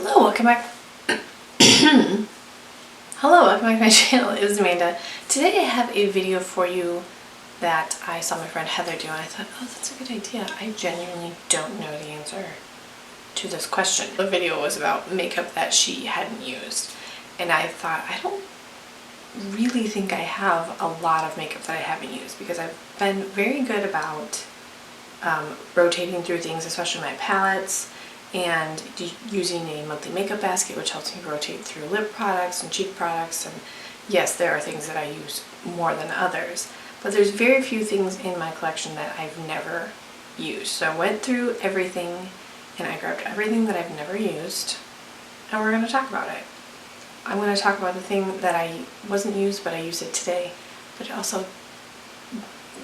Hello, welcome back. Hello, welcome back to my channel. It is Amanda. Today I have a video for you that I saw my friend Heather do, and I thought, oh, that's a good idea. I genuinely don't know the answer to this question. The video was about makeup that she hadn't used, and I thought, I don't really think I have a lot of makeup that I haven't used, because I've been very good about rotating through things, especially my palettes, and using a monthly makeup basket, which helps me rotate through lip products and cheek products. And yes, there are things that I use more than others, but there's very few things in my collection that I've never used. So I went through everything and I grabbed everything that I've never used, and we're going to talk about it. I'm going to talk about the thing that I wasn't used, but I used it today, but also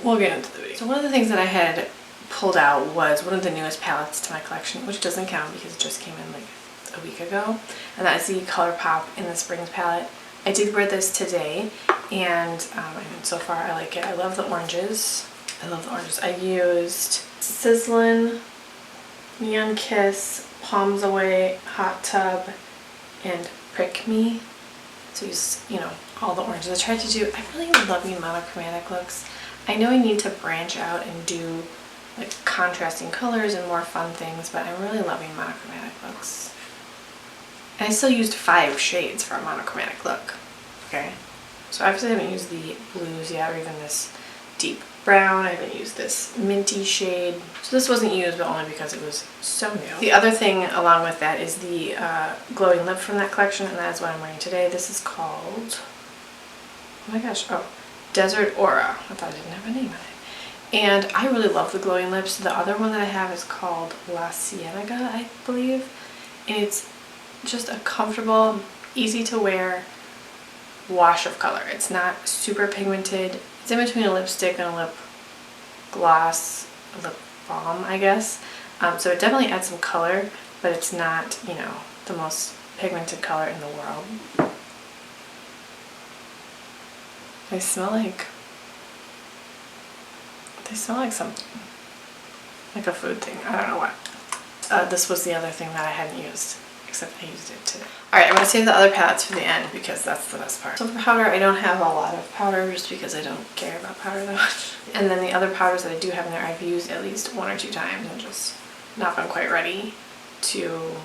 we'll get into the video. So one of the things that I had pulled out was one of the newest palettes to my collection, which doesn't count because it just came in like a week ago, and that is the Colourpop in the Springs palette. I did wear this today, and I mean, so far I like it. I love the oranges. I used Sizzlin', Neon Kiss, Palms Away, Hot Tub, and Prick Me. So use, you know, all the oranges. I really love monochromatic looks. I know I need to branch out and do like contrasting colors and more fun things, but I'm really loving monochromatic looks. And I still used 5 shades for a monochromatic look. Okay, so obviously I haven't used the blues yet, or even this deep brown. I haven't used this minty shade. So this wasn't used, but only because it was so new. The other thing along with that is the glowing lip from that collection, and that's what I'm wearing today. This is called, oh my gosh, Desert Aura. I thought I didn't have a name on it. And I really love the glowing lips. The other one that I have is called La Cienega, I believe. And it's just a comfortable, easy to wear wash of color. It's not super pigmented. It's in between a lipstick and a lip gloss, a lip balm, I guess. So it definitely adds some color, but it's not, you know, the most pigmented color in the world. They smell like something, like a food thing. I don't know what. This was the other thing that I hadn't used, except I used it today. Alright, I'm going to save the other palettes for the end because that's the best part. So for powder, I don't have a lot of powder just because I don't care about powder that much. And then the other powders that I do have in there, I've used at least 1 or 2 times and just not been quite ready to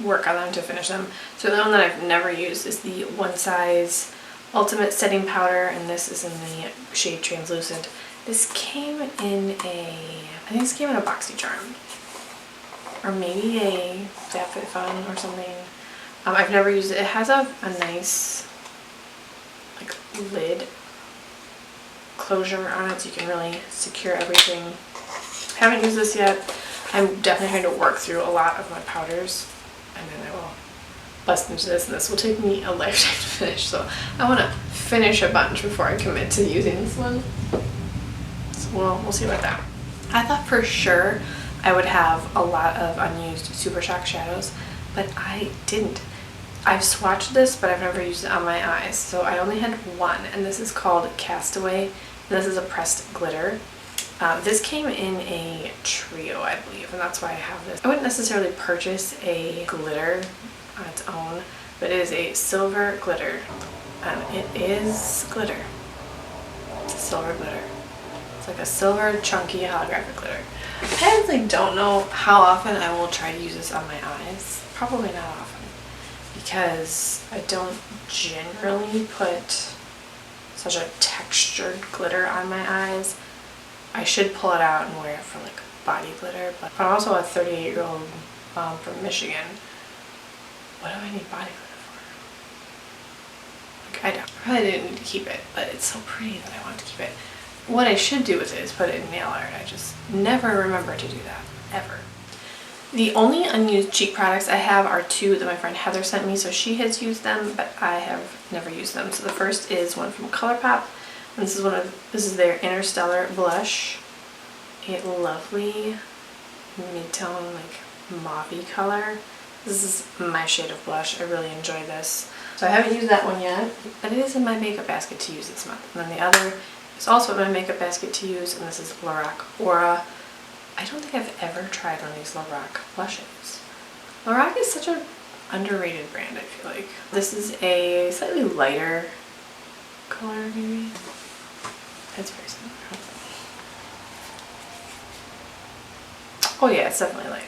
work on them, to finish them. So the one that I've never used is the One Size Ultimate Setting Powder, and this is in the shade Translucent. This came in I think this came in a BoxyCharm, or maybe a FabFitFun or something. I've never used it. It has a nice like lid closure on it, so you can really secure everything. Haven't used this yet. I'm definitely trying to work through a lot of my powders, and then I will bust into this, and this will take me a lifetime to finish. So I want to finish a bunch before I commit to using this one. We'll see about that. I thought for sure I would have a lot of unused Super Shock shadows, but I didn't. I've swatched this, but I've never used it on my eyes, so I only had one, and this is called Castaway, and this is a pressed glitter. This came in a trio, I believe, and that's why I have this. I wouldn't necessarily purchase a glitter on its own, but it is a silver glitter, and it is glitter. It's a silver glitter. Like a silver chunky holographic glitter. I honestly don't know how often I will try to use this on my eyes. Probably not often, because I don't generally put such a textured glitter on my eyes. I should pull it out and wear it for like body glitter, but I'm also a 38-year-old mom from Michigan. What do I need body glitter for? Like, I probably didn't need to keep it, but it's so pretty that I want to keep it. What I should do with it is put it in nail art. I just never remember to do that, ever. The only unused cheek products I have are 2 that my friend Heather sent me, so she has used them, but I have never used them. So the first is one from Colourpop, and this is their Interstellar blush. A lovely mid-tone, like mauve-y color. This is my shade of blush. I really enjoy this. So I haven't used that one yet, but it is in my makeup basket to use this month. And then the other is also in my makeup basket to use, and this is Lorac Aura. I don't think I've ever tried one of these Lorac blushes. Lorac is such a underrated brand, I feel like. This is a slightly lighter color, maybe. It's very similar. Oh yeah, it's definitely lighter.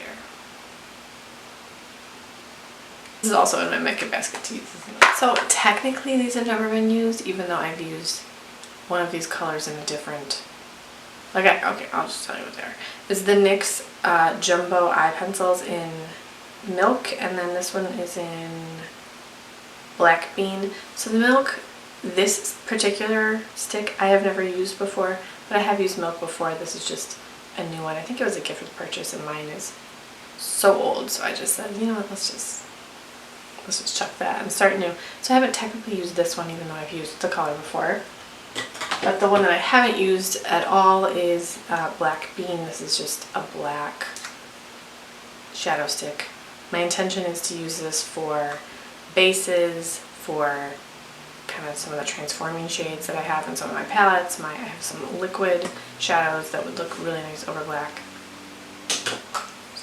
This is also in my makeup basket to use. So technically these have never been used, even though I've used one of these colors in a different, okay, I'll just tell you what they are. It's the NYX Jumbo Eye Pencils in Milk, and then this one is in Black Bean. So the Milk, this particular stick I have never used before, but I have used Milk before. This is just a new one. I think it was a gift with purchase, and mine is so old, so I just said, you know what, let's just chuck that and start new. So I haven't technically used this one, even though I've used the color before. But the one that I haven't used at all is Black Bean. This is just a black shadow stick. My intention is to use this for bases, for kind of some of the transforming shades that I have in some of my palettes. I have some liquid shadows that would look really nice over black.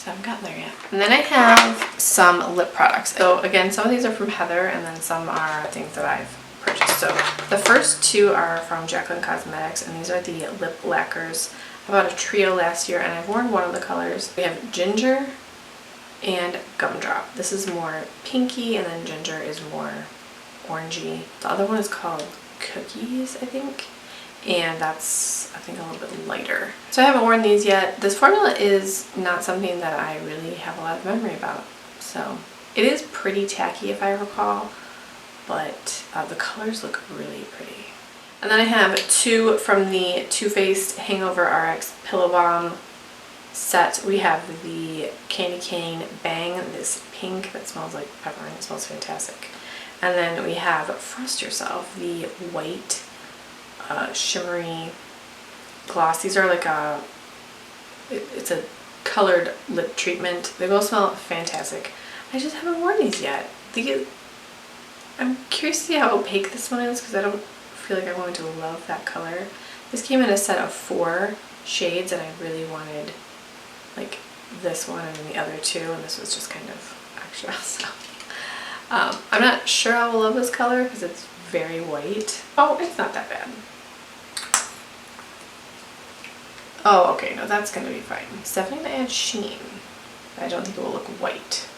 I haven't gotten there yet. And then I have some lip products. So again, some of these are from Heather, and then some are things that I've purchased. So the first two are from Jaclyn Cosmetics, and these are the lip lacquers. I bought a trio last year, and I've worn one of the colors. We have Ginger and Gumdrop. This is more pinky, and then Ginger is more orangey. The other one is called Cookies, I think. And that's, I think, a little bit lighter. So I haven't worn these yet. This formula is not something that I really have a lot of memory about. So it is pretty tacky if I recall, but the colors look really pretty. And then I have two from the Too Faced Hangover RX Pillow Balm set. We have the Candy Cane Bang, this pink that smells like pepper, and it smells fantastic. And then we have Frost Yourself, the white shimmery gloss. These are like it's a colored lip treatment. They both smell fantastic. I just haven't worn these yet. I'm curious to see how opaque this one is, because I don't feel like I'm going to love that color. This came in a set of 4 shades, and I really wanted like this one and then the other two, and this was just kind of extra. So I'm not sure I will love this color because it's very white. Oh, it's not that bad. Oh, okay, no, that's gonna be fine. It's definitely gonna add sheen, but I don't think it will look white.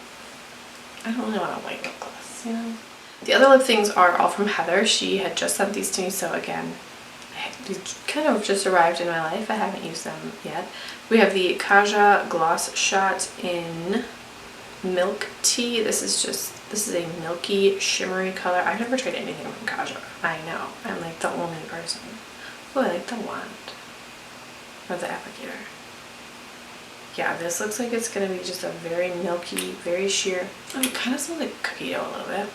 I don't really want a white lip gloss, you know? The other lip things are all from Heather. She had just sent these to me, so again, these kind of just arrived in my life. I haven't used them yet. We have the Kaja Gloss Shot in Milk Tea. This is a milky, shimmery color. I've never tried anything from Kaja. I know, I'm like the only person. Oh, I like the wand. Or the applicator. Yeah, this looks like it's going to be just a very milky, very sheer. Oh, it kind of smells like cookie dough a little bit.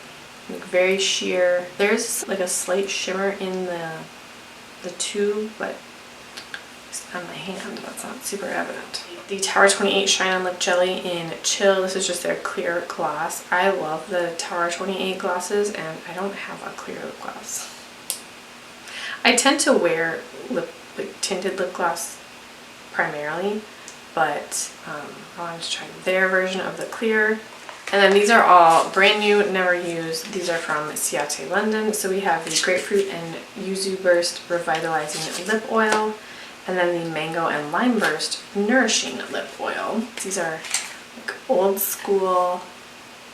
Like very sheer. There's like a slight shimmer in the tube, but it's on my hand. That's not super evident. The Tower 28 Shine On Lip Jelly in Chill. This is just their clear gloss. I love the Tower 28 glosses, and I don't have a clear lip gloss. I tend to wear like tinted lip gloss primarily, but I wanted to try their version of the clear. And then these are all brand new, never used. These are from Ciate London. So we have the Grapefruit and Yuzu Burst Revitalizing Lip Oil, and then the Mango and Lime Burst Nourishing Lip Oil. These are like old school,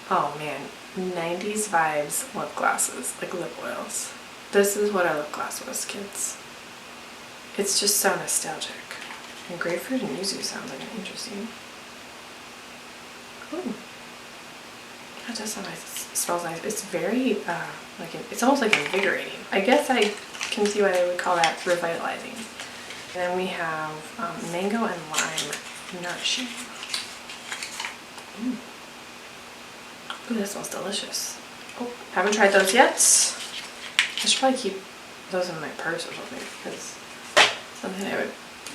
oh man, 90s vibes lip glosses, like lip oils. This is what our lip gloss was, kids. It's just so nostalgic. And grapefruit and yuzu sounds like interesting. Ooh. That does sound nice. It smells nice. It's very, it's almost like invigorating. I guess I can see why they would call that revitalizing. And then we have Mango and Lime Nourishing. Ooh, that smells delicious. Oh, haven't tried those yet. I should probably keep those in my purse or something, because something I would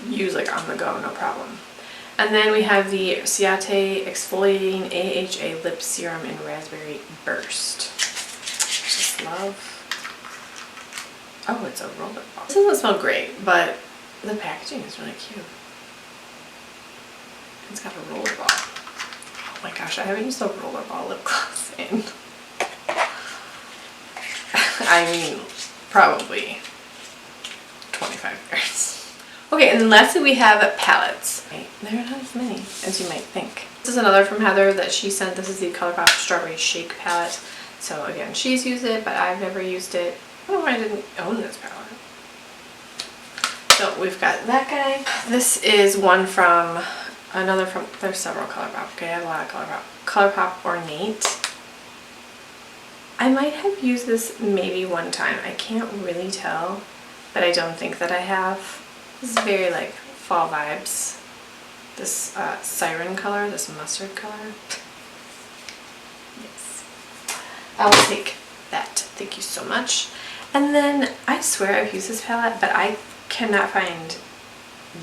use like on the go, no problem. And then we have the Ciate Exfoliating AHA Lip Serum in Raspberry Burst. I just love. Oh, it's a roller ball. This doesn't smell great, but the packaging is really cute. It's got a roller ball. Oh my gosh, I haven't used a roller ball lip gloss mean, I mean, probably 25 years. Okay, and then lastly we have palettes. There are not as many as you might think. This is another from Heather that she sent. This is the Colourpop Strawberry Shake palette. So again, she's used it, but I've never used it. I don't know why I didn't own this palette. So we've got that guy. This is one from another from, there's several Colourpop. Okay, I have a lot of Colourpop. Colourpop Ornate. I might have used this maybe one time. I can't really tell, but I don't think that I have. This is very like fall vibes. This siren color, this mustard color. Yes. I will take that. Thank you so much. And then I swear I've used this palette, but I cannot find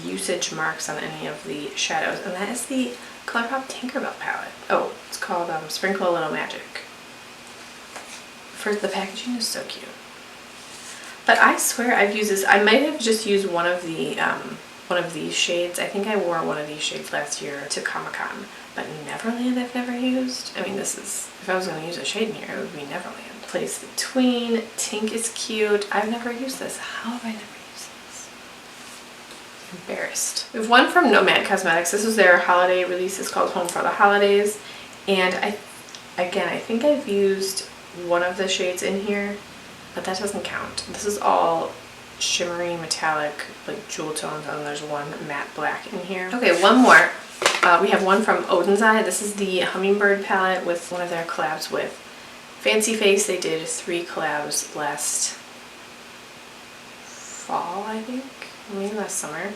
usage marks on any of the shadows. And that is the Colourpop Tinkerbell palette. Oh, it's called Sprinkle a Little Magic. The packaging is so cute. But I swear I've used this. I might have just used one of these shades. I think I wore one of these shades last year to Comic-Con. But Neverland I've never used. I mean, this is, if I was going to use a shade in here, it would be Neverland. Place Between. Tink is cute. I've never used this. How have I never used this? Embarrassed. We have one from Nomad Cosmetics. This was their holiday release. It's called Home for the Holidays. And I think I've used one of the shades in here, but that doesn't count. This is all shimmery metallic like jewel tones, and there's one matte black in here. Okay, one more. We have one from Odin's Eye. This is the Hummingbird palette with one of their collabs with Fancy Face. They did 3 collabs last fall, I think, maybe last summer.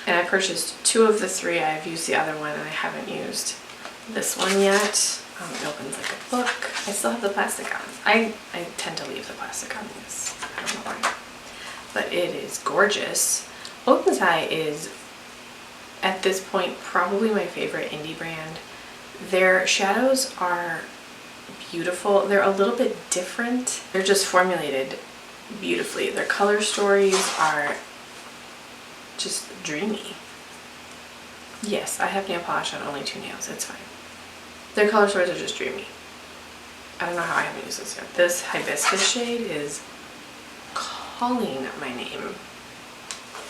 And I purchased 2 of the 3. I've used the other one and I haven't used this one yet. It opens like a book. I still have the plastic on. I tend to leave the plastic on this. I don't know why. But it is gorgeous. Odin's Eye is, at this point, probably my favorite indie brand. Their shadows are beautiful. They're a little bit different. They're just formulated beautifully. Their color stories are just dreamy. Yes, I have nail polish on only 2 nails. It's fine. Their color stories are just dreamy. I don't know how I haven't used this yet. This hibiscus shade is calling my name.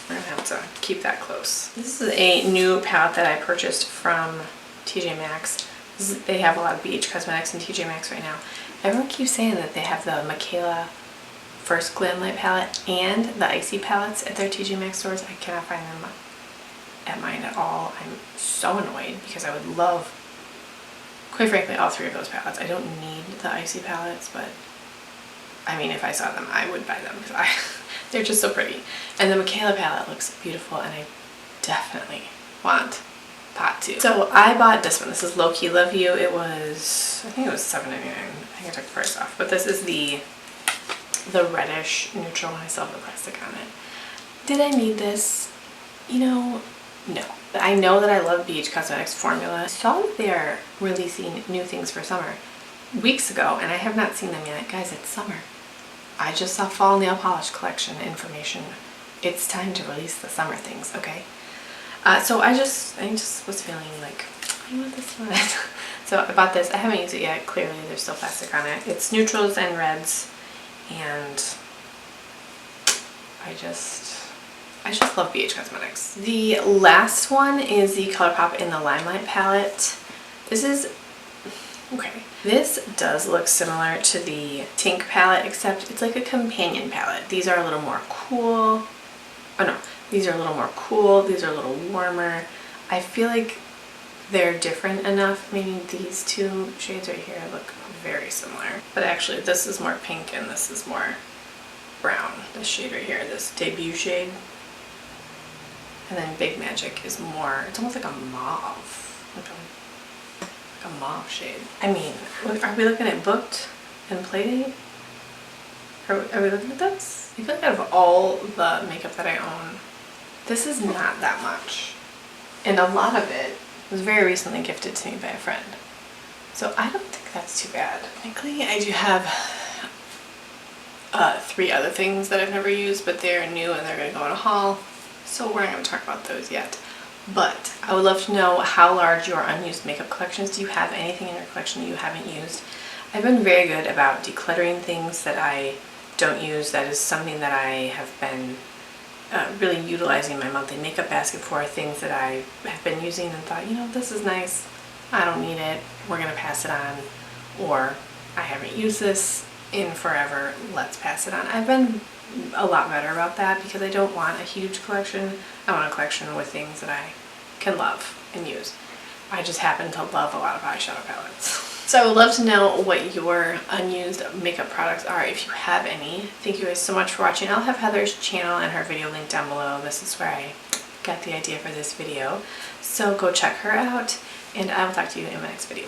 We're gonna have to keep that close. This is a new palette that I purchased from TJ Maxx. They have a lot of BH Cosmetics in TJ Maxx right now. Everyone keeps saying that they have the Michaela First Glam Light palette and the Icy palettes at their TJ Maxx stores. I cannot find them at mine at all. I'm so annoyed because I would love, quite frankly, all 3 of those palettes. I don't need the Icy palettes, but I mean, if I saw them, I would buy them because they're just so pretty. And the Michaela palette looks beautiful, and I definitely want pot 2. So I bought this one. This is Low Key Love You. It was, I think it was $7.99. I think I took the price off. But this is the reddish neutral one. I still have the plastic on it. Did I need this? You know, no. I know that I love BH Cosmetics formula. I saw that they are releasing new things for summer weeks ago, and I have not seen them yet. Guys, it's summer. I just saw fall nail polish collection information. It's time to release the summer things, okay? So I just was feeling like, I want this one. So I bought this. I haven't used it yet. Clearly there's still plastic on it. It's neutrals and reds, and I just love BH Cosmetics. The last one is the Colourpop in the Limelight palette. This is, okay, this does look similar to the Tink palette, except it's like a companion palette. These are a little more cool. Oh no, these are a little more cool. These are a little warmer. I feel like they're different enough. Maybe these 2 shades right here look very similar. But actually this is more pink and this is more brown. This shade right here, this debut shade. And then Big Magic is more, it's almost like a mauve. Like a mauve shade. I mean, are we looking at Booked and Playdate? Are we looking at this? I feel like out of all the makeup that I own, this is not that much. And a lot of it was very recently gifted to me by a friend. So I don't think that's too bad. Technically, I do have 3 other things that I've never used, but they're new and they're going to go in a haul. So we're not going to talk about those yet. But I would love to know how large your unused makeup collections. Do you have anything in your collection that you haven't used? I've been very good about decluttering things that I don't use. That is something that I have been really utilizing my monthly makeup basket for, things that I have been using and thought, you know, this is nice, I don't need it, we're gonna pass it on, or I haven't used this in forever, let's pass it on. I've been a lot better about that because I don't want a huge collection. I want a collection with things that I can love and use. I just happen to love a lot of eyeshadow palettes. So I would love to know what your unused makeup products are, if you have any. Thank you guys so much for watching. I'll have Heather's channel and her video linked down below. This is where I got the idea for this video. So go check her out, and I will talk to you in my next video.